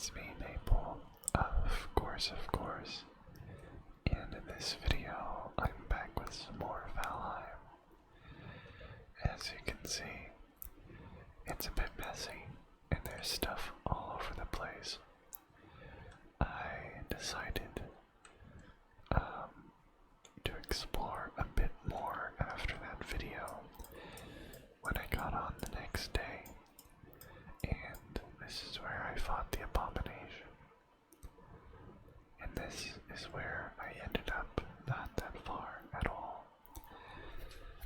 it's me, Maple, of course, and in this video, I'm back with some more Valheim. As you can see, it's a bit messy, and there's stuff all over the place. I decided to explore a bit more after that video when I got on the next day, and this is where I fought the abomination. And this is where I ended up not that far at all.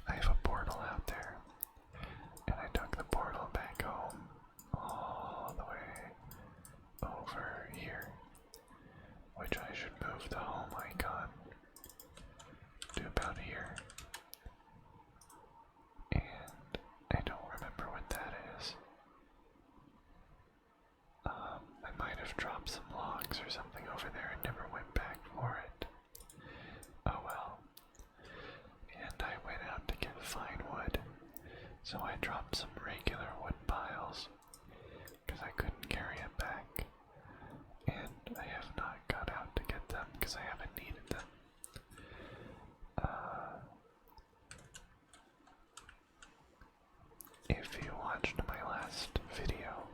I have a portal out there, and I took the portal back home all the way over here, which I should move the home icon to about here. And I don't remember what that is. I might have dropped some logs or something over there and never went back for it. Oh well. And I went out to get fine wood, so I dropped some regular wood piles because I couldn't carry it back. And I have not got out to get them because I haven't needed them. If you watched my last video,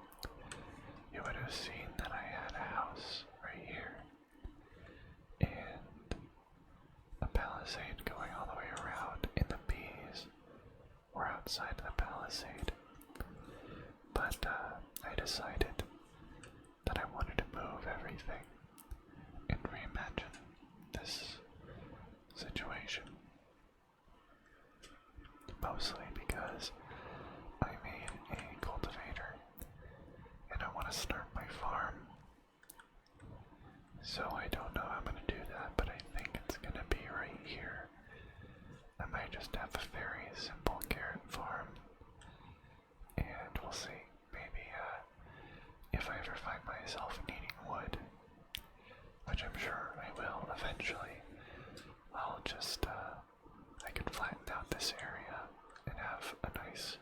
you would have seen that I had a house right here and a palisade going all the way around, and the bees were outside the palisade. But I decided that I wanted to move everything and reimagine this situation. Mostly because I made a cultivator and I want to start my farm. So I don't know how I'm going to do that, but I think it's going to be right here. I might just have a very simple carrot farm. And we'll see. Maybe if I ever find myself needing wood, which I'm sure I will eventually, I'll just, I can flatten out this area and have a nice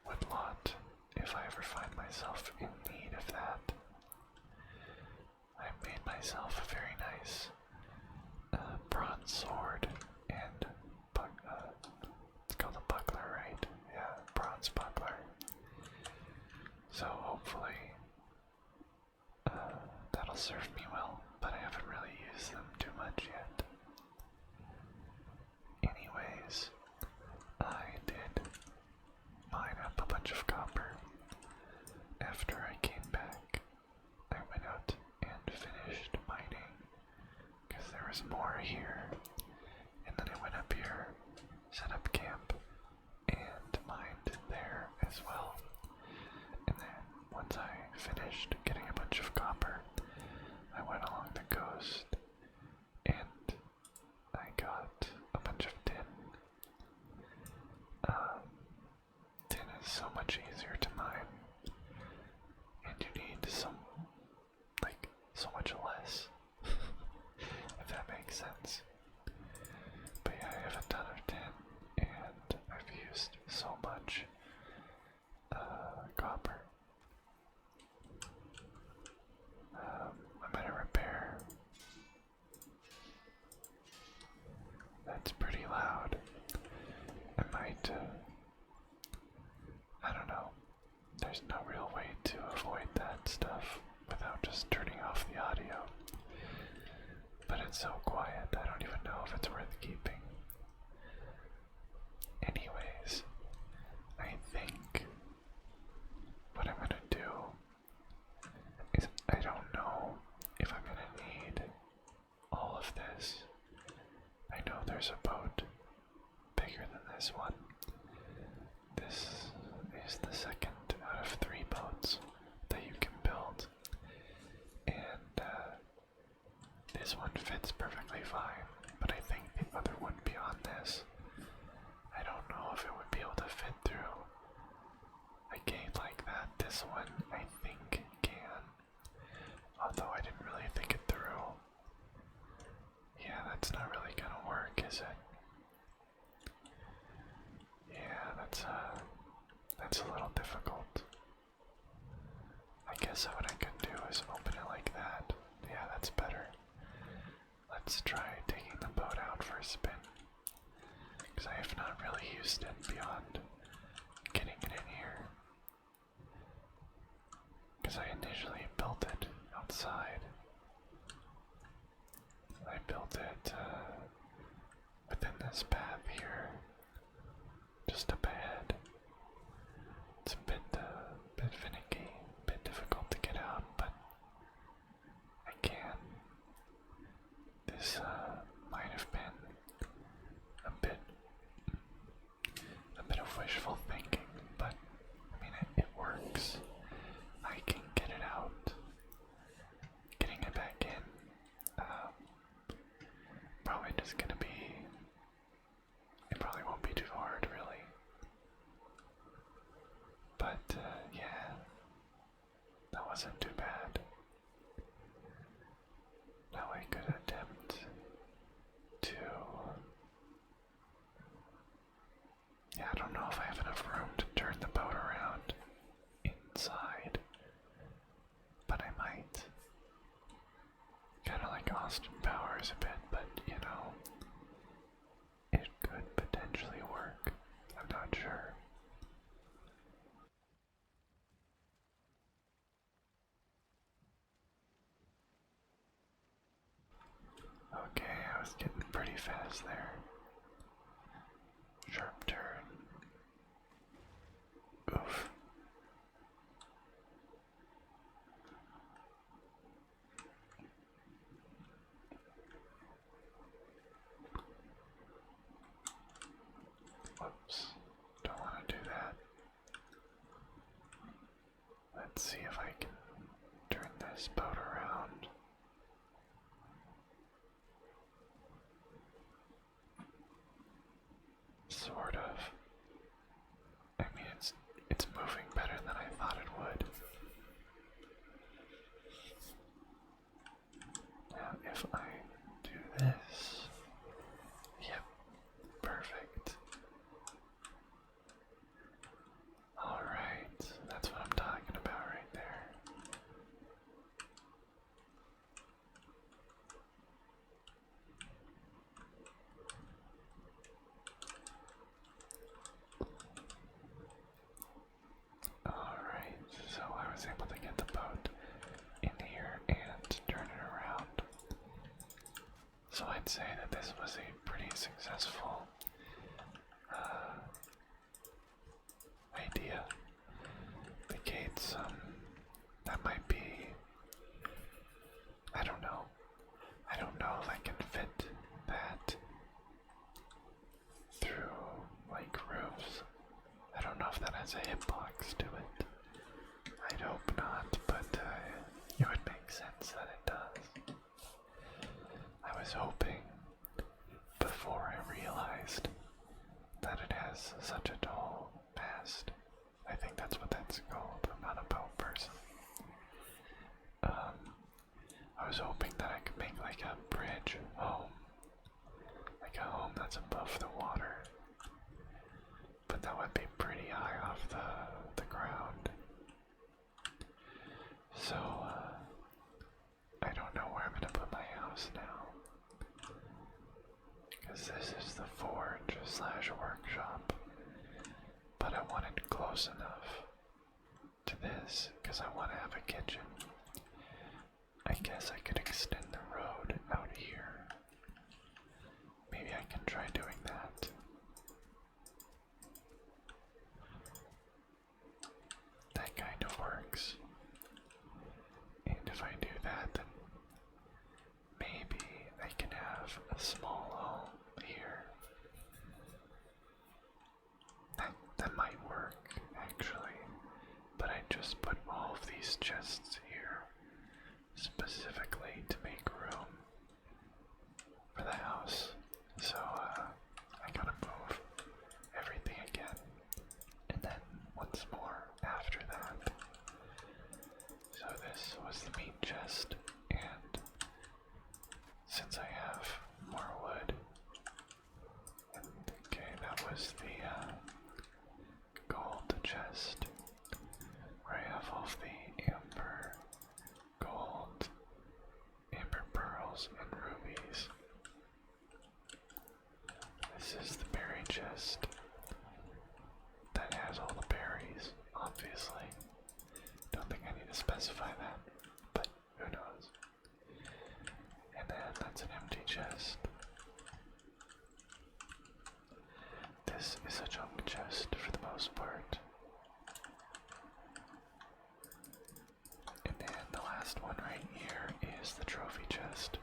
wood lot if I ever find myself in need of that. I made myself a very nice bronze sword and it's called a buckler, right? Yeah, bronze buckler. So hopefully that'll serve me well, but I haven't really used them too much yet. Anyways, I did mine up a bunch of copper. After I came back, I went out and finished mining, because there was more here, and then I went up here, set up camp, and mined there as well. And then once I finished getting a bunch of copper, I went along the coast and I got a bunch of tin. Tin is so much easier to mine, and you need so much less, if that makes sense. But yeah, I have a ton of tin, and I've used so much copper. I'm gonna repair. That's pretty loud. I might, I don't know. There's no real way to avoid that stuff without just turning off the audio. But it's so quiet, I don't even know if it's worth keeping. Anyways, I think what I'm gonna do is, I don't know if I'm gonna need all of this. I know there's a boat bigger than this one. This is the second out of 3 boats that you can build, and this one fits perfectly fine, but I think the other one beyond this, I don't know if it would be able to fit through a gate like that. This one, I think, can, although I didn't really think it through. Yeah, that's not really gonna work, is it? Yeah, that's a little difficult. I guess guess what I could do is open it like that. Yeah, that's better. Let's try taking the boat out for a spin. Because I have not really used it beyond getting it in here. Because I initially built it outside. I built it within this path here, just up ahead. It's a bit finicky, a bit difficult to get out, but I can. This might have been a bit of wishful thinking, but I mean it works. I can get it out. Getting it back in, probably just gonna be. It probably won't be too hard, really. But yeah, that wasn't too bad. Now I could attempt to. Yeah, I don't know if I have enough room to turn the boat around inside, but I might. Kind of like Austin Powers a bit, but you know, it could potentially work. I'm not sure. Okay, I was getting pretty fast there. Sharp turn. Oof. Whoops. Don't want to do that. Let's see if I can turn this boat around. Sort of. I mean, it's moving better than I thought it would. Now, if I do this, yep, perfect. Alright, that's what I'm talking about right there. Alright, so I was able to get the boat in here and turn it around. So I'd say that this was a pretty successful idea. The gates, that might be, I don't know. I don't know if I can fit that through, like, roofs. I don't know if that has a hitbox to it. I'd hope not, but it would make sense that it does. I was hoping, before I realized that it has such a tall mast. I think that's what that's called. I'm not a boat person. I was hoping that I could make like a bridge home. Like a home that's above the water. But that would be pretty high off the ground. So, I don't know where I'm gonna put my house now. Because this is the forge slash workshop. But I want it close enough to this because I want to have a kitchen. I guess I could extend the road out here. Maybe I can try doing that. That kind of works. And if I do that, then maybe I can have a small home here. That might work, actually. But I just put all of these chests here specifically to make room for the house. So, I gotta move everything again. And then once more after that. So this was the meat chest, and since I have more wood, and okay, that was the gold chest, where I have all of the amber specify that, but who knows. And then that's an empty chest. This is a junk chest for the most part. And then the last one right here is the trophy chest,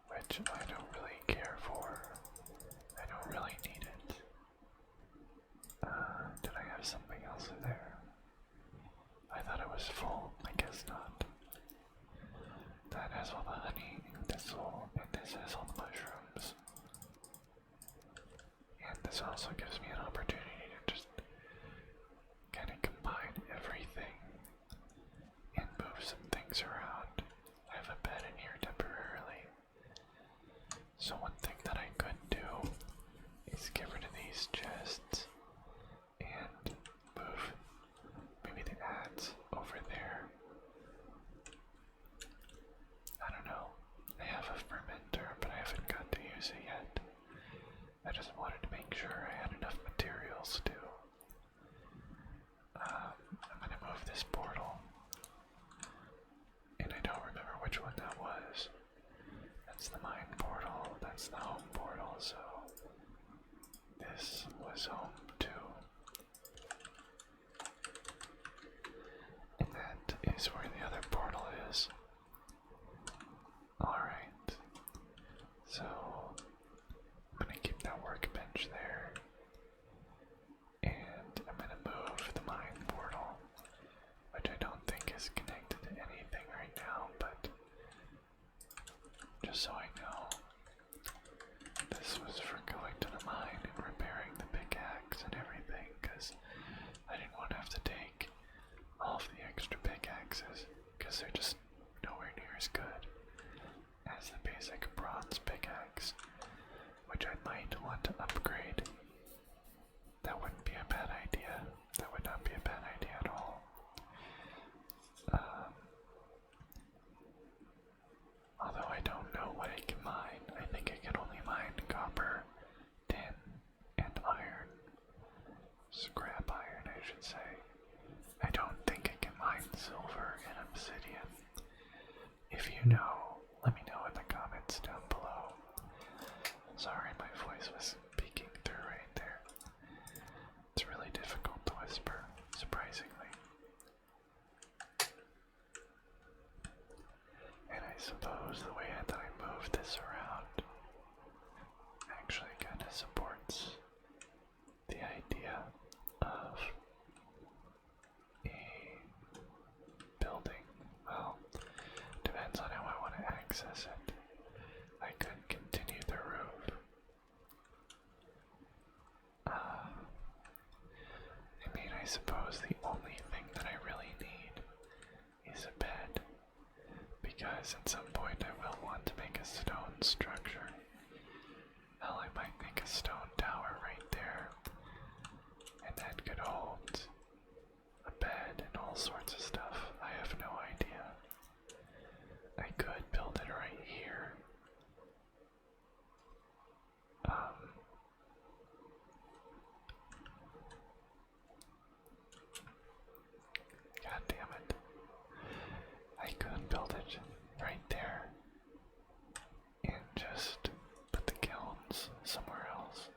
which I don't really care for. I don't really need it. Did I have something else in there? I thought it was full. I guess not. That has all the honey and thistle, and this has all the mushrooms. And this also gives me an opportunity to just kind of combine everything and move some things around. I have a bed in here temporarily. So one thing that I could do is get rid of these chests and move maybe the ads over there. I don't know. I have a fermenter, but I haven't got to use it yet. I just wanted to make sure I had enough materials to. I'm gonna move this portal. And I don't remember which one that was. That's the mine portal, that's the home portal, so this was home too. And that is where the other portal is. Alright. So I'm gonna keep that workbench there. And I'm gonna move the mine portal, which I don't think is connected to anything right now, but just so I know, this was for going to the mine and repairing the pickaxe and everything, because I didn't want to have to take all of the extra pickaxes, because they're just nowhere near as good as the basic bronze pickaxe, which I might want to upgrade. That wouldn't be a bad idea. That would not be a bad idea at all. Although I don't know what it can mine. I think it can only mine copper, tin, and iron. Scrap iron, I should say. I don't think it can mine silver and obsidian. If you know, let me know in the comments down below. Sorry, my voice was peeking through right there. It's really difficult to whisper, surprisingly. And I suppose the way that I move this around actually kind of supports the idea of a building. Well, depends on how I want to access it. I could continue the roof. I mean, I suppose the only thing that I really need is a bed, because at some point I will want to make a stone structure. Hell, I might make a stone tower right there, and that could hold a bed and all sorts of stuff. I have no idea. I could build it right here. God damn it. I could build it right there and just put the kilns somewhere else.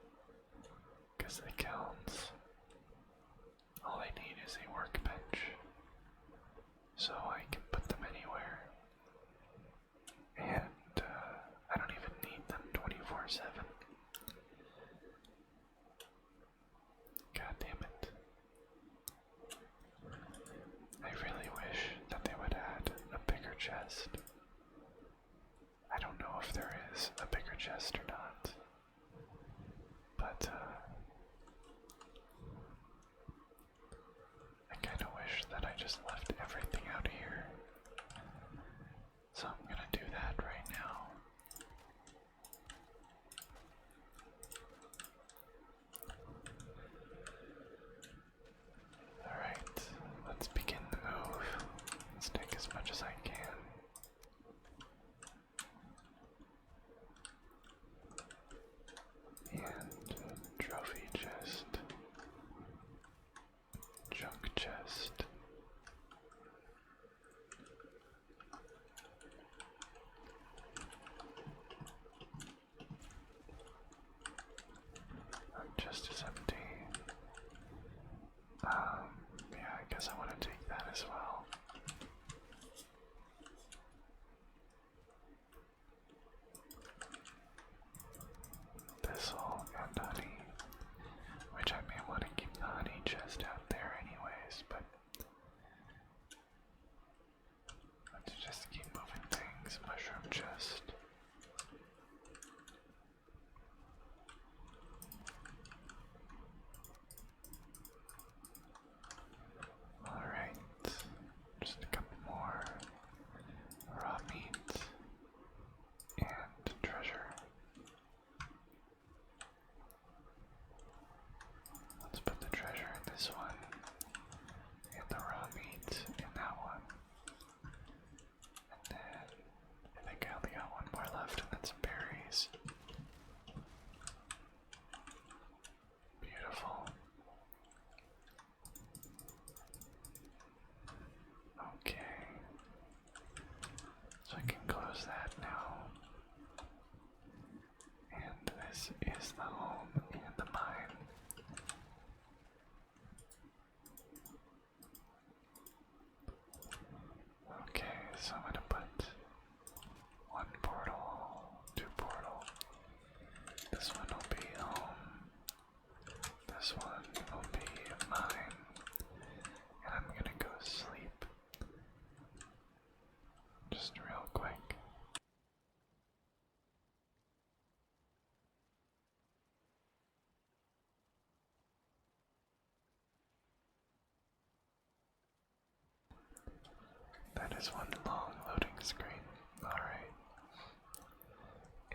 is one long loading screen. Alright.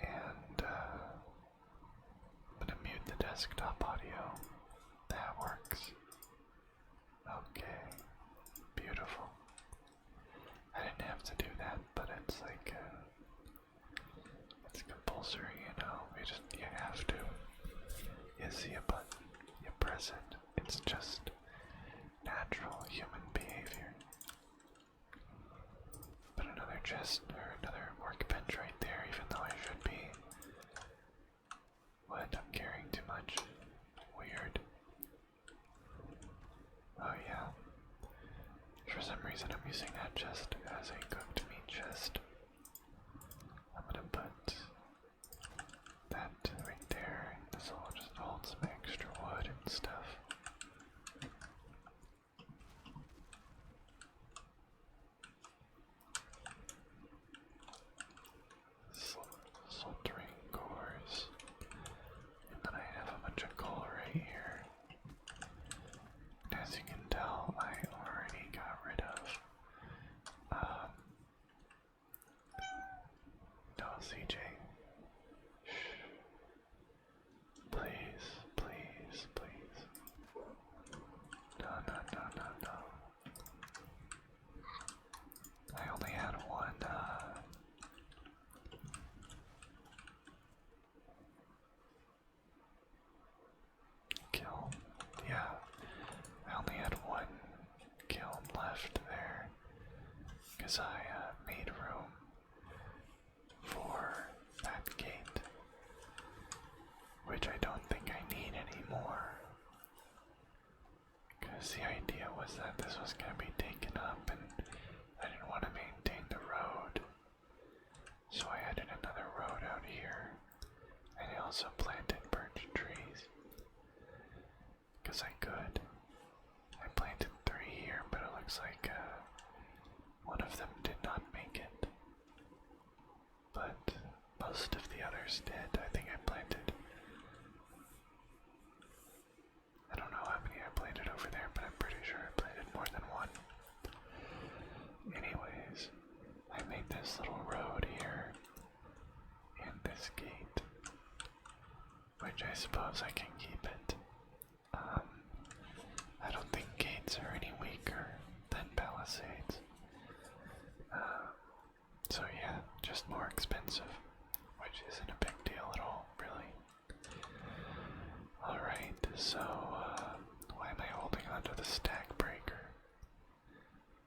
And I'm gonna mute the desktop audio. That works. Okay. Beautiful. I didn't have to do that, but it's like it's compulsory, you know. You have to. You see a button, you press it. It's just natural human behavior. Put another chest or another workbench right there, even though I should be. What? I'm carrying too much. Weird. Oh yeah. For some reason I'm using that chest as a cooked meat chest. I'm gonna put that right there. This will just hold some extra wood and stuff. Soldering cores. And then I have a bunch of coal right here. And as you can tell, I already got rid of no, CJ. Shh. Please, please, please. No, no, no, no, no. I only had one, kiln. Yeah, I only had one kiln left there, because I, made room for that gate, which I don't think I need anymore. Because the idea was that this was going to be taken up and I didn't want to maintain the road. So I added another road out here. And I also planted birch trees. Because I could. I planted 3 here, but it looks like one of them did not make it. But most of the others did. I think I planted. I don't know how many I planted over there, but I'm pretty sure I planted more than one. Anyways, I made this little road here and this gate, which I suppose I can keep it. I don't think gates are any weaker than palisades. So yeah, just more expensive, which isn't a big deal at all, really. Alright, so why am I holding onto the stack breaker?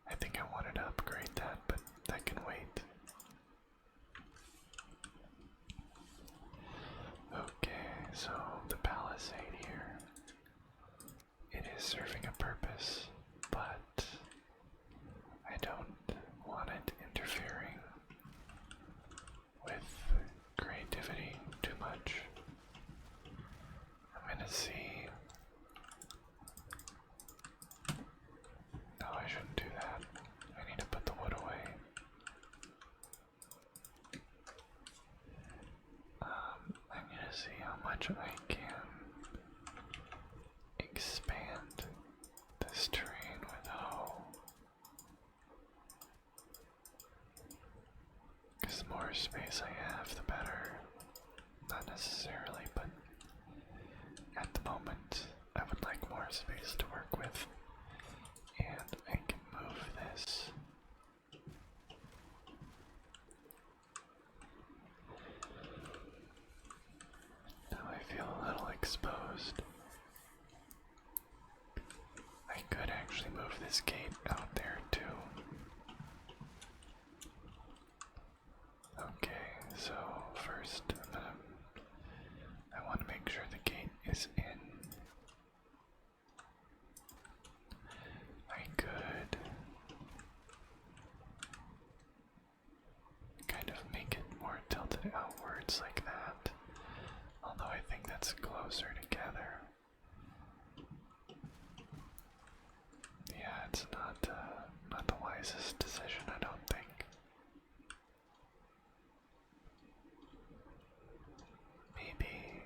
I think I wanted to upgrade that, but that can wait. Okay, so the palisade here. It is serving a purpose, but I don't want it interfering with creativity too much. I'm gonna see. No, I shouldn't do that. I need to put the wood away. I'm gonna see how much I can expand this terrain with hoe. Because the more space I have, the better. Not necessarily, but at the moment, I would like more space to work with. And I can move this. Now I feel a little exposed. I could actually move this gate out there too. Okay, so first I want to make sure the gate is in. I could kind of make it more tilted outwards like that, although I think that's closer together. Yeah, it's not the wisest decision, I don't think. Maybe.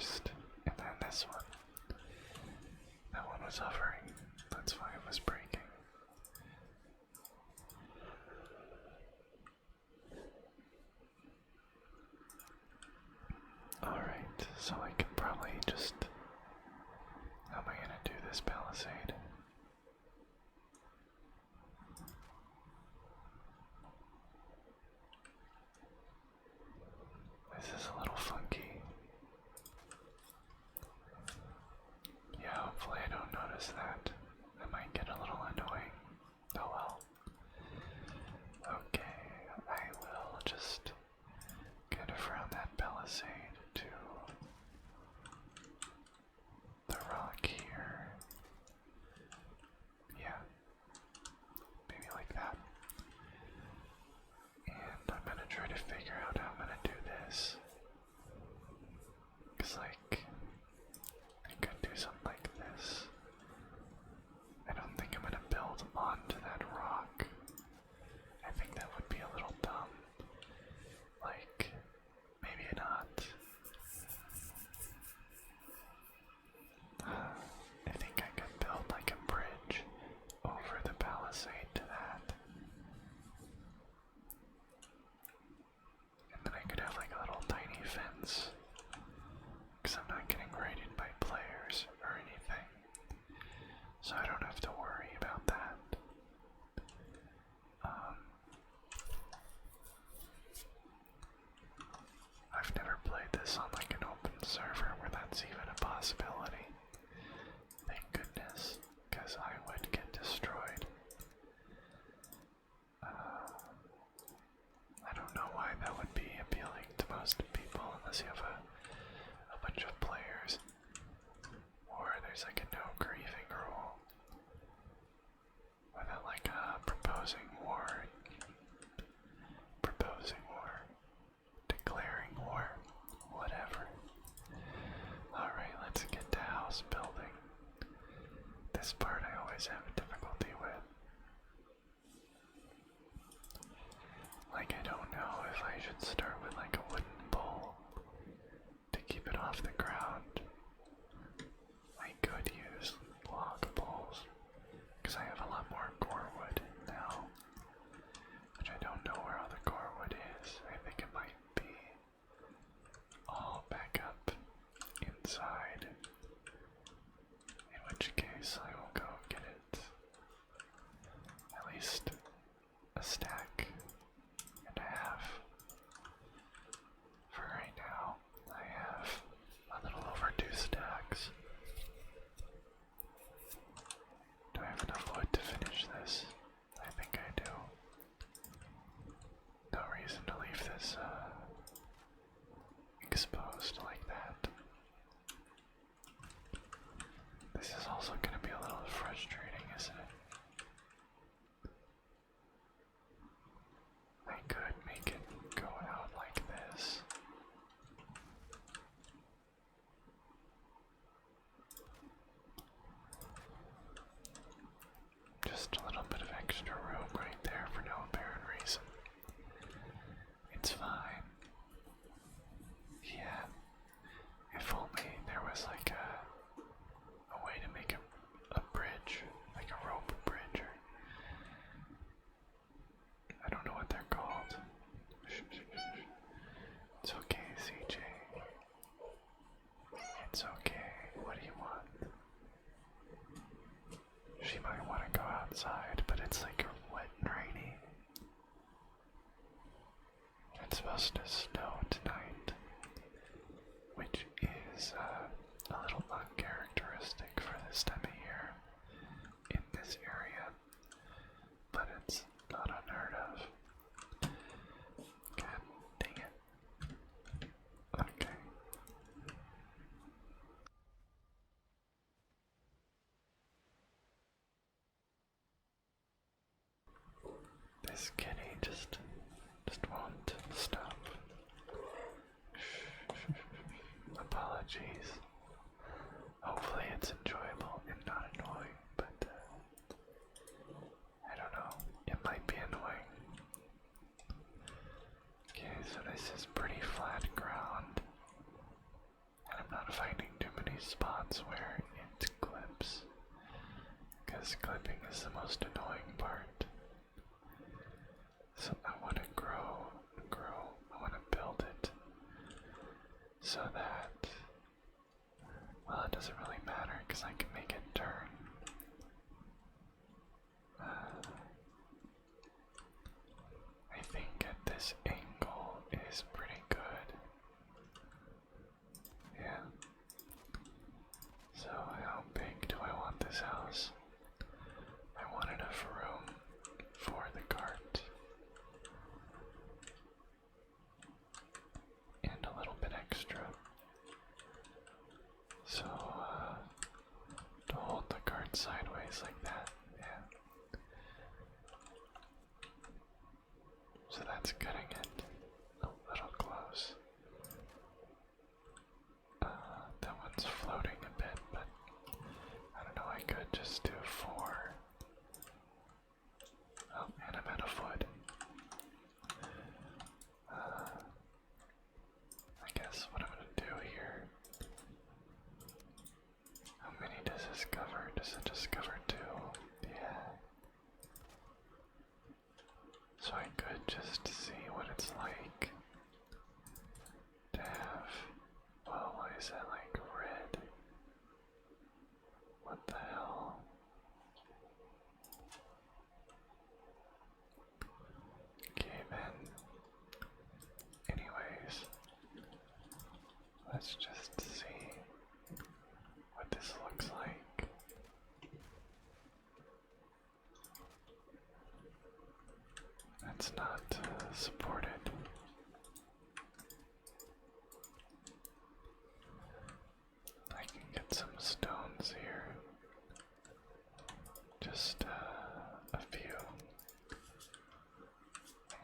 first, and then this one. That one was hovering, that's why it was breaking. Alright, so I can probably just... How am I gonna do this palisade? This is a little funky. Yeah, hopefully I don't notice that. That might get a little annoying. Oh well. Okay, I will just kind of round that palisade to the rock here. Yeah, maybe like that. And I'm gonna try to figure out how I'm gonna do this. Cause like, I could do something like this. I don't think I'm gonna build onto that rock. I think that would be a little dumb. Like, maybe not. I think I could build like a bridge over the palisade to that. And then I could have like a little tiny fence. Because I'm not getting raided by players or anything. So I don't have to worry about that. I've never played this on like an open server where that's even a possibility. Thank goodness, because I would get destroyed. I don't know why that would be appealing to most people unless you have a bunch of players. Or there's like a no grieving rule. Without like proposing war. Declaring war. Whatever. Alright, let's get to house building. This part I always have difficulty with. Like, I don't know if I should start with like a wooden pole to keep it off the ground. I could use log poles, because I have a lot more core wood now, which I don't know where all the core wood is. I think it might be all back up inside, in which case I will go get it. At least a stack and a half. For right now, I have a little over 2 stacks. Do I have enough wood to finish this? I think I do. No reason to leave this exposed like that. This is also going to be a little frustrating, isn't it? I could make it go out like this. Just a little bit of extra room right there for no apparent reason. It's fine. Yeah. If only there was like a way to make a bridge, like a rope bridge, or I don't know what they're called. It's okay, CJ. It's okay. What do you want? She might want to go outside, but it's like wet and rainy. It's supposed to snow tonight, which is a little uncharacteristic for this time of year in this area, but it's not unheard of. God dang it. Okay. This kitty just won't stop. Apologies. Hopefully it's enjoyable and not annoying, but I don't know. It might be annoying. Okay, so this is pretty flat ground. And I'm not 5 So that's cutting it a little close. That one's floating a bit, but I don't know, I could just do 4. Oh, and I'm at a foot. I guess what I'm gonna do here. How many does this cover? Does it just cover 2? Yeah. So I could just see what it's like to have. Well, why is that like red? What the hell? Okay, man. Anyways, let's just see what this looks like. That's not supported. I can get some stones here. Just a few.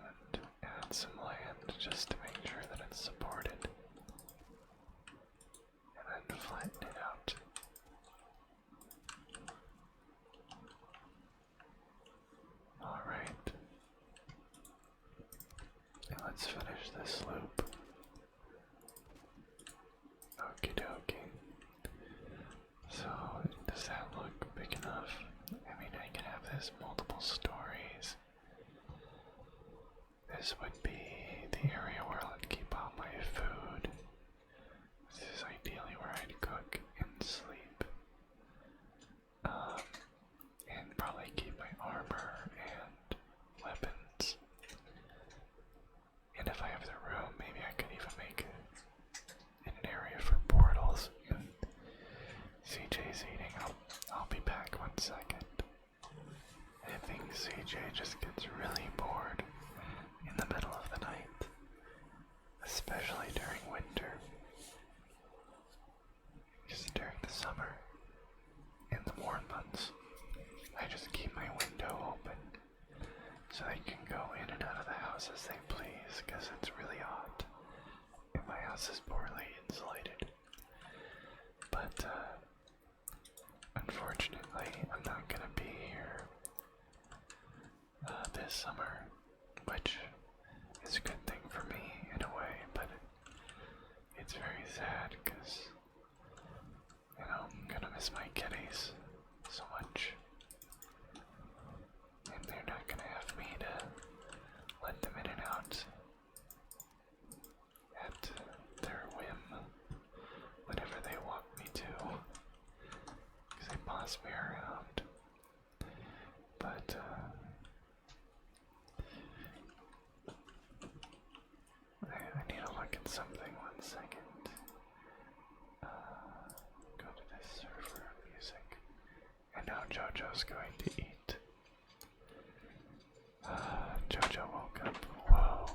And add some land just to make sure that it's supported. And then flatten it out. Alright. Now let's finish this loop. Okie dokie. So, does that look big enough? I mean, I can have this multiple stories. This would be the area where I'd keep all my food. This is ideally where I'd cook and sleep. And probably keep my armor and weapons. And if I have the room, maybe I could even make an area for portals. And CJ's eating. I'll be back 1 second. I think CJ just gets really bored in the middle of the night, especially during winter. Because during the summer, in the warm months, I just keep my window open so they can go in and out of the house as they please, because it's really hot and my house is poorly insulated. But unfortunately, I'm not gonna be here this summer, which is a good thing for me in a way, but it's very sad because, you know, I'm gonna miss my kitties so much. And they're not gonna have me to let them in and out at their whim whenever they want me to, because they boss me around. But I need to look at something 1 second. Go to this server music. And now JoJo's going to eat. JoJo woke up. Whoa.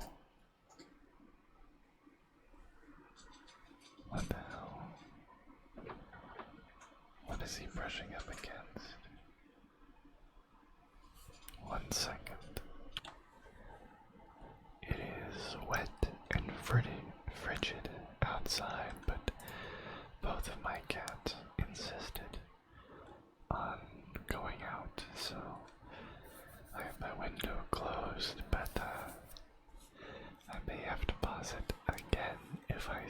What the hell? What is he brushing up against? 1 second. It is wet and frigid outside, but both of my cats insisted on going out, so I have my window closed, but I may have to pause it again if I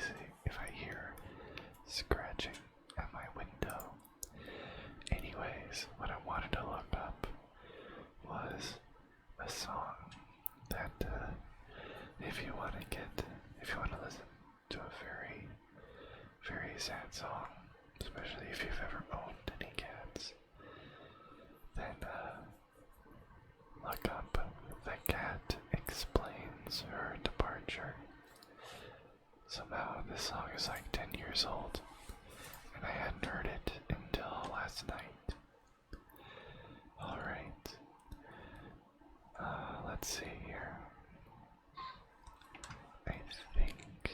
hear scratching at my window. Anyways, what I wanted to look up was a song that if you want to listen to a very, very sad song, especially if you've ever owned any cats, then look up The Cat Explains Her Departure. Somehow this song is like 10 years old, and I hadn't heard it until last night. Alright. Let's see here. I think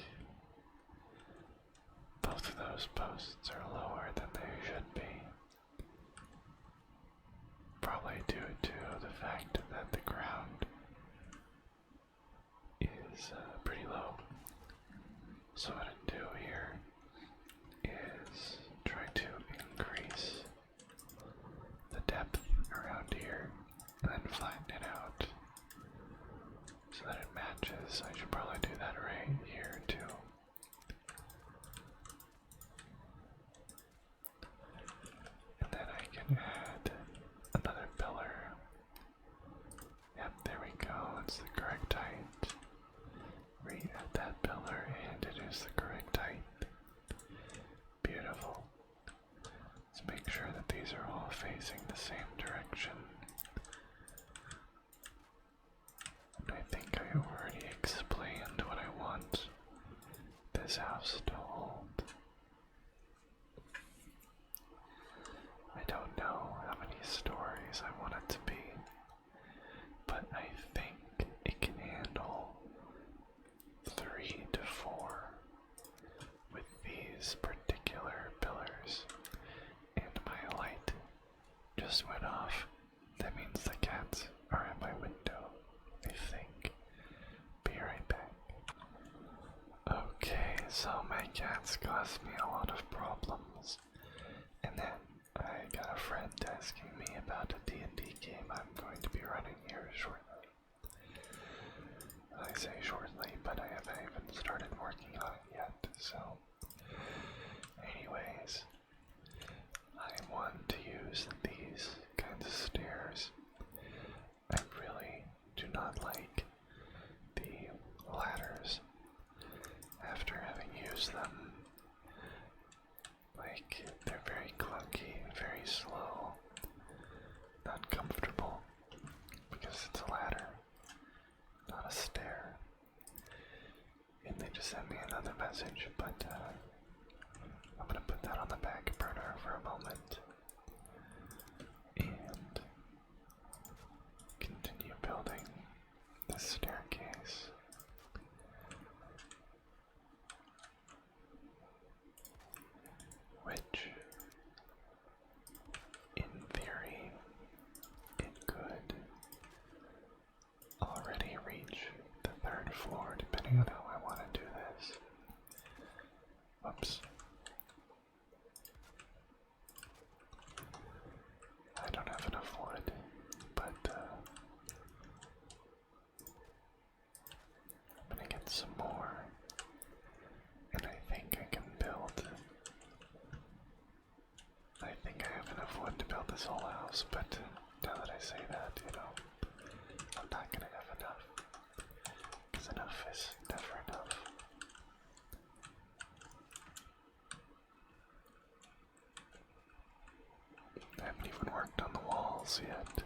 both of those posts are lower than they should be. Probably due to the fact that the ground so that it matches. I should probably do that right here too. And then I can add another pillar. Yep, there we go. It's the correct height. Re-add that pillar and it is the correct height. Beautiful. Let's make sure that these are all facing the same direction. And I think I already explained what I want this house to hold. I don't know how many stories I want it to be, but I think it can handle 3 to 4 with these particular pillars. And my light just went off. That means the cats are at my window, I think. Be right back. Okay, so my cats caused me a lot of problems. And then I got a friend asking me about a D&D game I'm going to be running here shortly. I say shortly, but I haven't even started working on it yet, so... Anyways, I want to use these kinds of stairs. I really do not like the ladders after having used them. Like, they're very clunky, very slow, not comfortable, because it's a ladder, not a stair. And they just sent me another message, but I'm gonna put that on the back burner for a moment and continue building the staircase. Which, in theory, it could already reach the 3rd floor, depending on how I want to do this. Whoops. I don't have enough wood, but I'm gonna get some more, and I think I can build. I think I have enough wood to build this whole house, but now that I say that, you know, I'm not gonna have enough, because enough is never enough. I haven't even worked on the walls yet,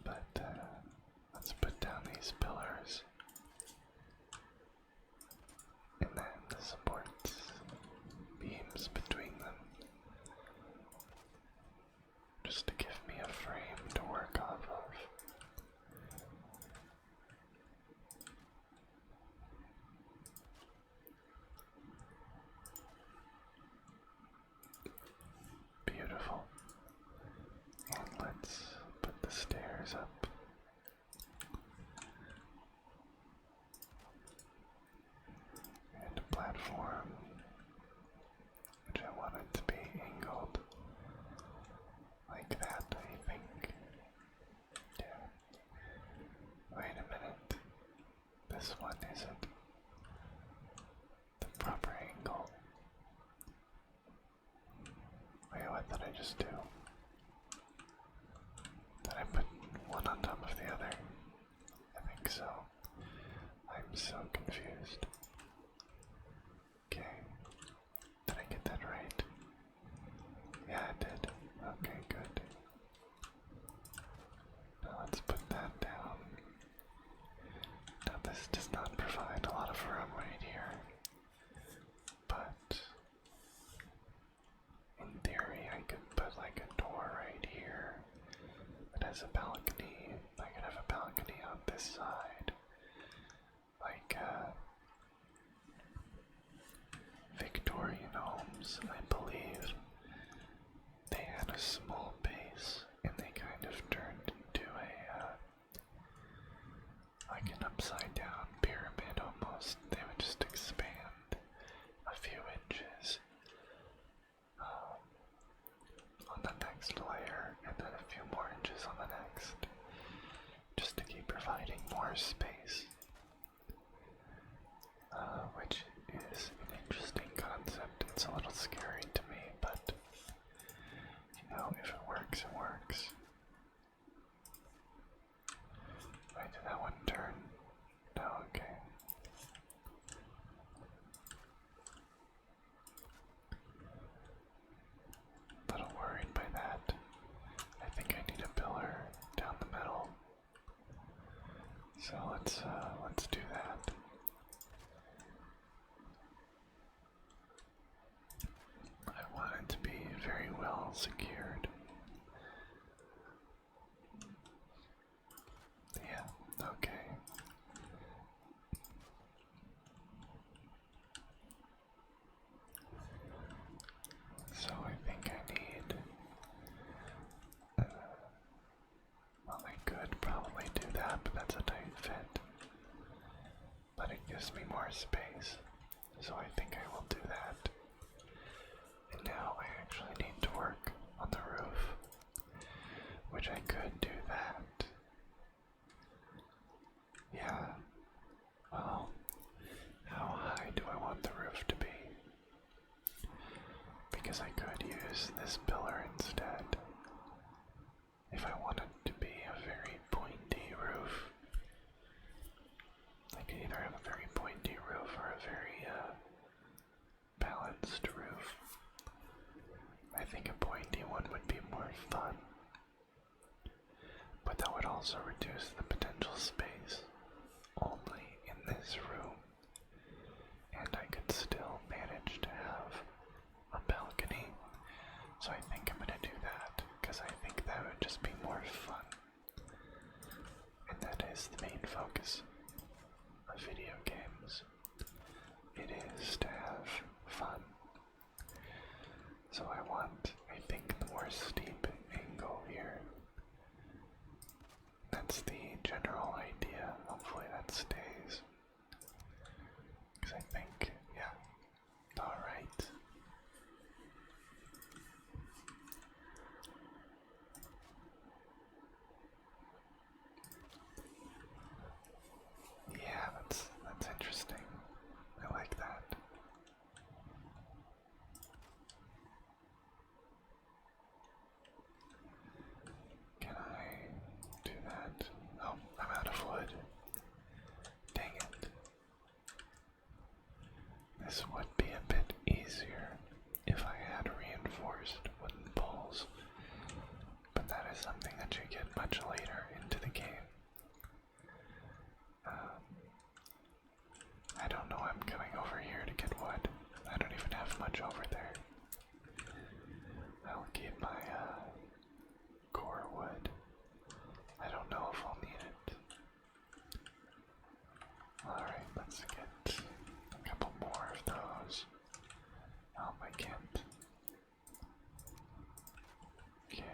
but let's put down these pillars, and then the supports, beams between them, just to give me a frame to work off of. Beautiful. And let's put the stairs up. And a platform, which I want it to be angled like that, I think. Yeah. Wait a minute. This one isn't the proper angle. Wait, what did I just do? Did I put one on top of the other? I think so. I'm so confused. Okay. Did I get that right? Yeah, I did. Okay, good. Now let's put that down. Now this does not provide a lot of room right here, but in theory I could put like a door right here that has a balcony. I could have a balcony on this side, like Victorian homes, I believe. They had a small base and they kind of turned into a like an upside down pyramid almost. They would just expand a few inches on the next layer and then a few more inches on the next, just to keep providing more more space. Which is an interesting concept. It's a little scary to me, but you know, if it works, it works. Wait, did that one turn? No, okay. A little worried by that. I think I need a pillar down the middle. So let's do that. I want it to be very well secured. Yeah, okay. So I think I need, well, I could probably do that, but that's a tight fit. But it gives me more space, so I think I will do that. And now I actually need to work on the roof, which I could do that. Yeah, well, how high do I want the roof to be? Because I could use this pillar instead. If I want it to be a very pointy roof, I could either have a very pointy roof or a very balanced roof. I think a pointy one would be more fun, but that would also reduce the potential space only in this room, and I could still manage to have a balcony. So I think I'm gonna do that, because I think that would just be more fun. And that is the main focus of video games. It is to have fun. So I want, I think, the more steep angle here. That's the general idea. Hopefully that stays. Because I think, yeah. Alright. Yeah, that's interesting. I like that. Can I do that? Oh, I'm out of wood. Dang it. This would be a bit easier if I had reinforced wooden poles, but that is something that you get much later into the game. I don't know, I'm coming over here to get wood. I don't even have much over there. I'll keep my core wood. I don't know if I'll need it. Alright, let's get a couple more of those. Oh, I can't. Okay.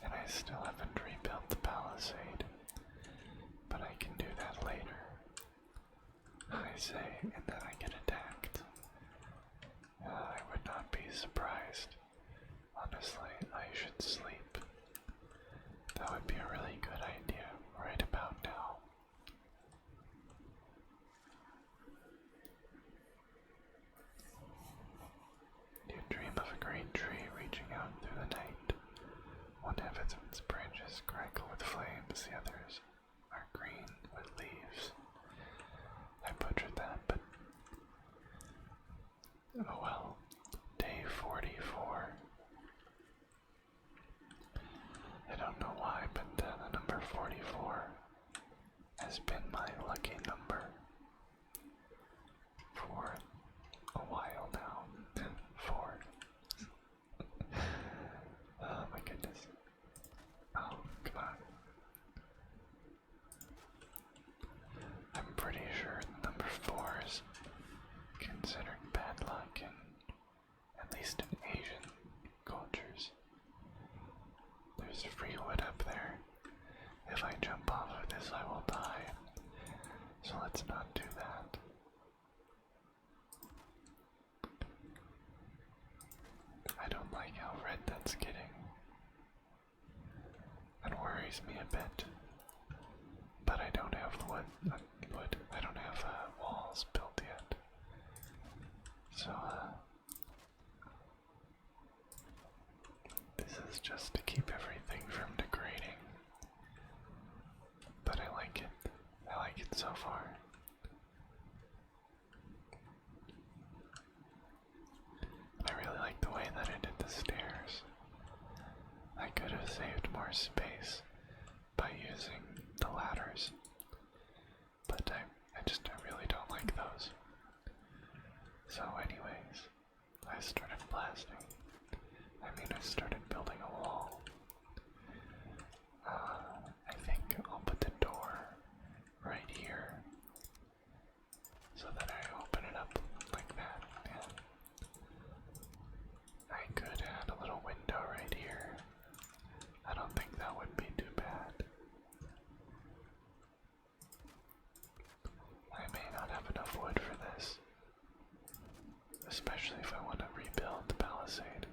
And I still haven't rebuilt the palisade, but I can do that later. I say, and then I get attacked. I would not be surprised. Honestly, I should sleep. That would be a really good idea right about now. You dream of a great tree reaching out through the night. One half of its branches crackle with flames, the others are green with leaves. I butchered that, but oh well. Day 44. I don't know why, but the number 44 has been my lucky number for a while now. 4. Oh my goodness. Oh, come on. I'm pretty sure number 4 is considered bad luck in at least in Asian cultures. There's free wood up there. If I jump off of this, I will die. So let's not do that. I don't like how red that's getting. And we're worries me a bit. But I don't have I don't have walls built yet. So, this is just to keep everything from degrading. But I like it. I like it so far. I really like the way that I did the stairs. I could have saved more space by using the ladders, but I really don't like those. So anyways, I started blasting. I started building a wall. I think I'll put the door right here so that I open it up like that. Yeah. I could add a little window right here. I don't think that would be too bad. I may not have enough wood for this, especially if I want to rebuild the palisade.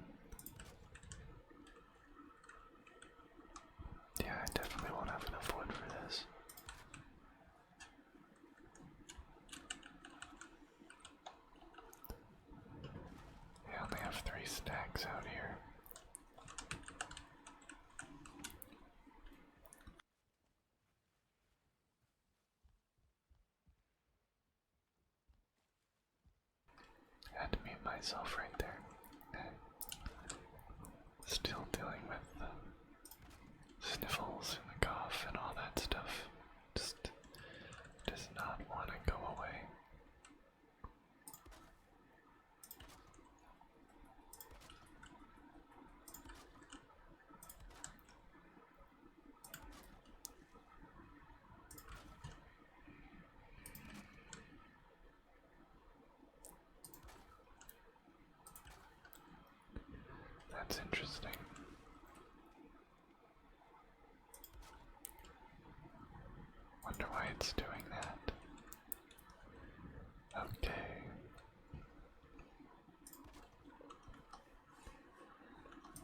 Yeah, I definitely won't have enough wood for this. I only have 3 stacks out here. I had to mute myself right there. Still dealing with the sniffles and the cough and all that stuff. Just does not want to go away. That's interesting. Wonder why it's doing that. Okay.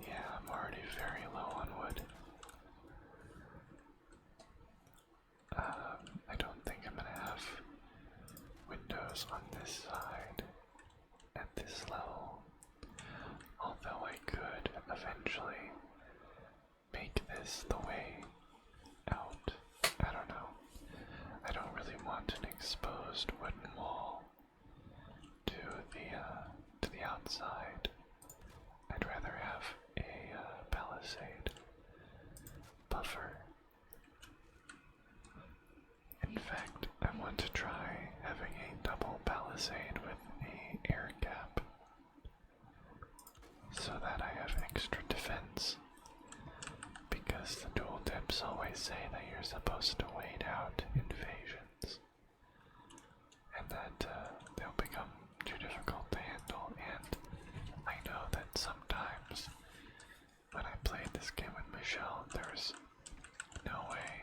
Yeah, I'm already very low on wood. I don't think I'm gonna have windows on this side at this level. Although I could eventually make this the way out. I don't know. I don't really want an exposed wooden wall to the outside. I'd rather have a palisade buffer. In fact, I want to try having a double palisade with an air gap so that I have extra defense, because the dual dips always say that you're supposed to wait out invasions and that they'll become too difficult to handle, and I know that sometimes when I played this game with Michelle, there's no way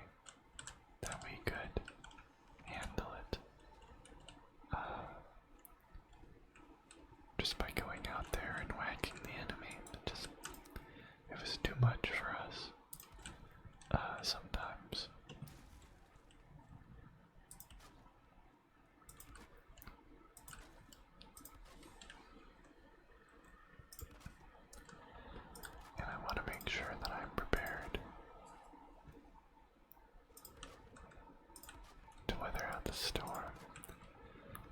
that we could handle it just by going out there and whacking the enemy. It was too much for us sometimes. And I want to make sure that I'm prepared to weather out the storm,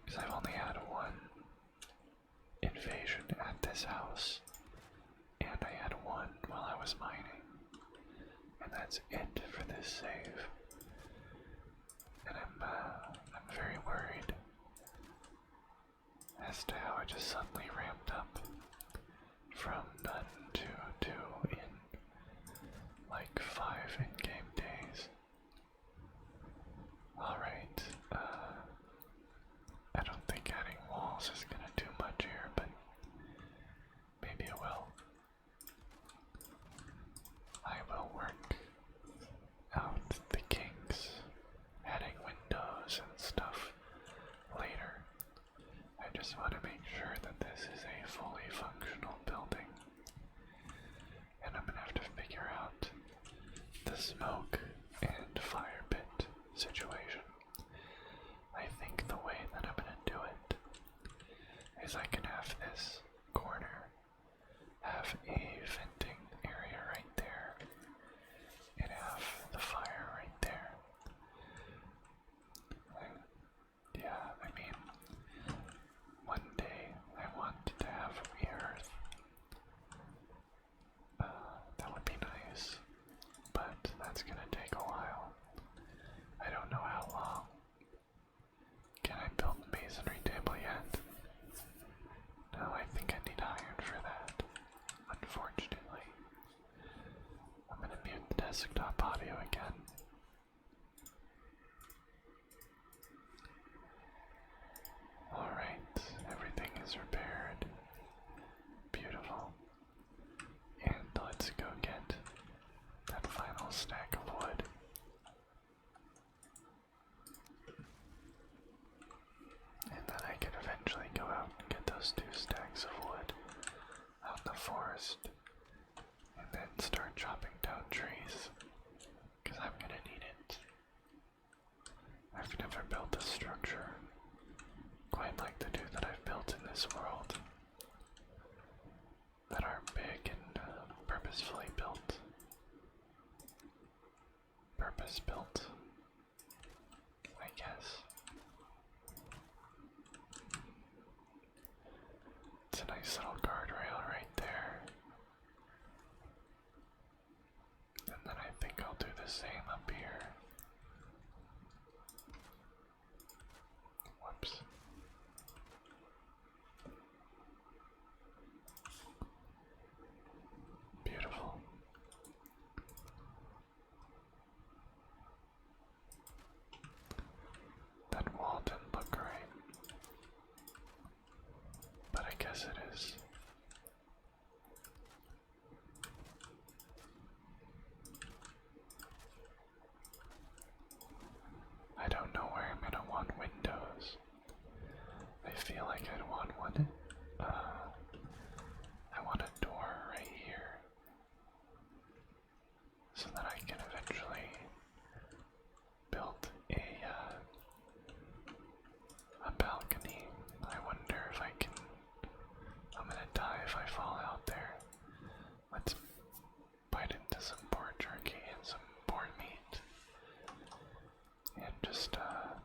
because I've only had one invasion at this house, and I had one while I was mining, and that's it for this save. And I'm very worried as to how it just suddenly ramped up from none to 2 in like 5 in-game days. Alright, I don't think adding walls is gonna do much here, but maybe it will. I will work out the kinks, adding windows and stuff later. I just want to make sure that this is a fully functional building. smoke and fire pit situation. I think the way that I'm gonna do it is I can have this corner have a venting area right there and have the fire right there. Yeah, I mean, one day I want to have the earth. That would be nice, but that's gonna take a while. I don't know how long. Can I build the masonry table yet? No, I think I need iron for that, unfortunately. I'm gonna mute the desktop audio again. Alright, everything is repaired. Beautiful. And let's go get that final stack of wood. And then I can eventually go out and get those 2 stacks of wood out in the forest. And then start chopping down trees. Because I'm gonna need it. I've never built a structure quite like the 2 that I've built in this world. That are big and purposefully built. Purpose built, I guess. It's a nice little guardrail right there. And then I think I'll do the same up here. Whoops. Beautiful. That wall didn't look right, but I guess it is. I don't know where I'm gonna want windows. I feel like I'd want one. I want a door right here, so that I can eventually build a balcony. I wonder if I can. I'm gonna die if I fall out there. Let's bite into some pork jerky and some pork meat, and just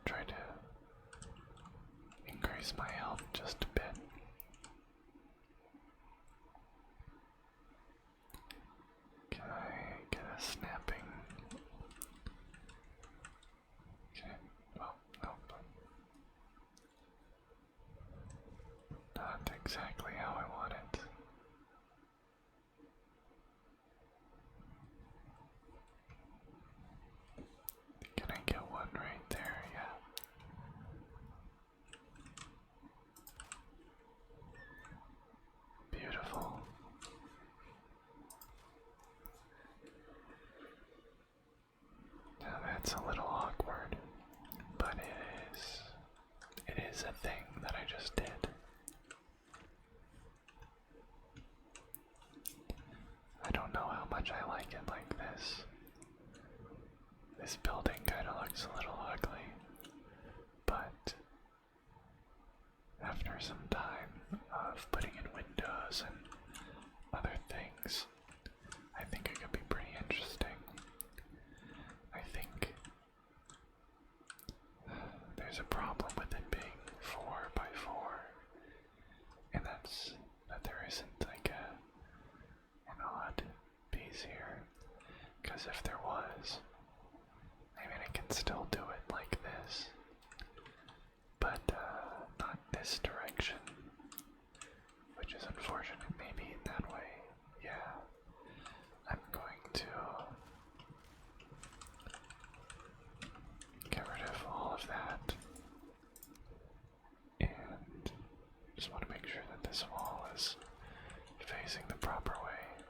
try to increase my health just a bit. Can I get a snapping? Okay, well, nope. Not exactly how I want it. Can I get one right there? Yeah. Beautiful. Now that's a little awkward, but it is a thing that I just did. I don't know how much I like it like this. This building kind of looks a little ugly, but after some time of putting in windows and other things, I think it could be pretty interesting. I think there's a problem with it being 4 by 4, and that's that there isn't like an odd piece here, because if there was, I mean, I can still do it like this, but not this direction, which is unfortunate. Maybe in that way. Yeah, I'm going to get rid of all of that, and just want to make sure that this wall is facing the proper way.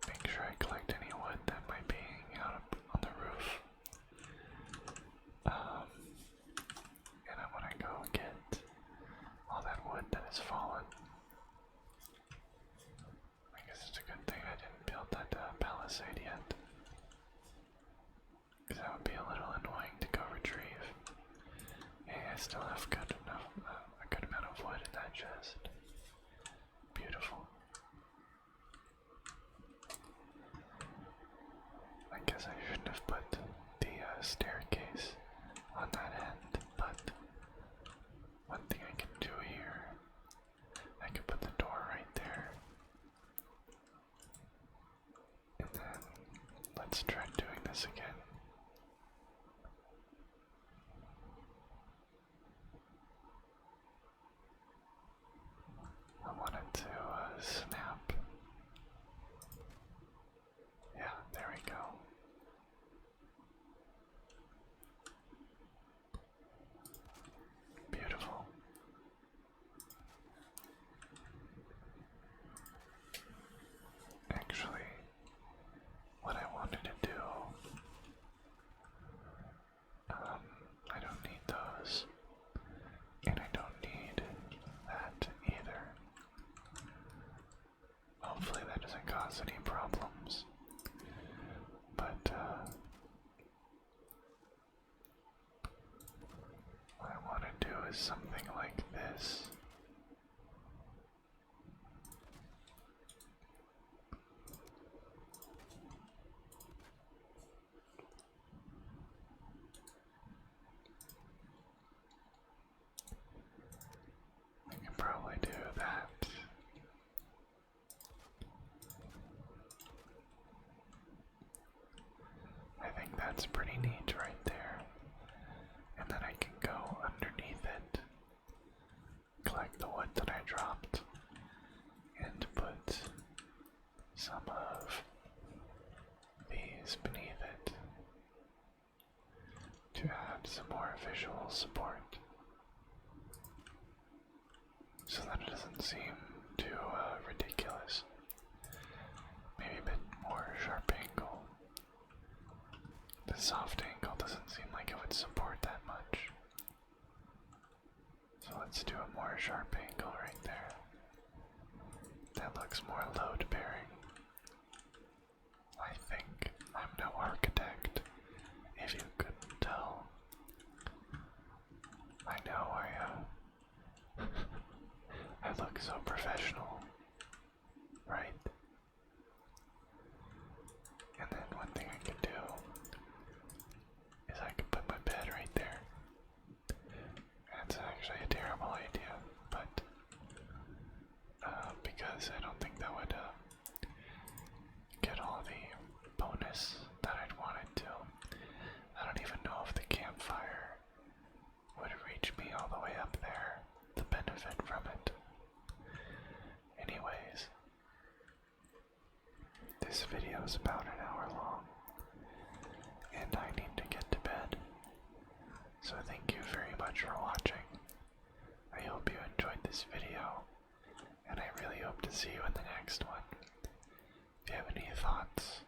Make sure I collect any have put the staircase on that end, but one thing I can do here, I can put the door right there. And then let's try doing this again. I want it to snap. Yeah, there we go. Beautiful. Actually, what I wanted to do, I don't need those, and I don't need that either. Hopefully that doesn't cause any problems, but what I want to do is something like this. I can probably do that. I think that's pretty neat right there. And then I can go underneath it, collect the wood that I dropped, and put some of these beneath it to add some more visual support, so that it doesn't seem too ridiculous. Maybe a bit more sharp angle. The soft angle doesn't seem like it would support that much. So let's do a more sharp angle right there. That looks more load bearing. I think I'm no architect, if you couldn't tell. I know I look so professional, right? And then one thing I can do is I can put my bed right there. That's actually a terrible idea, but because I don't think that would get all the bonus that I'd want it to. I don't even know if the campfire would reach me all the way up there, the benefit from it. Anyways, this video is about an hour long, and I need to get to bed. So thank you very much for watching. I hope you enjoyed this video, and I really hope to see you in the next one. If you have any thoughts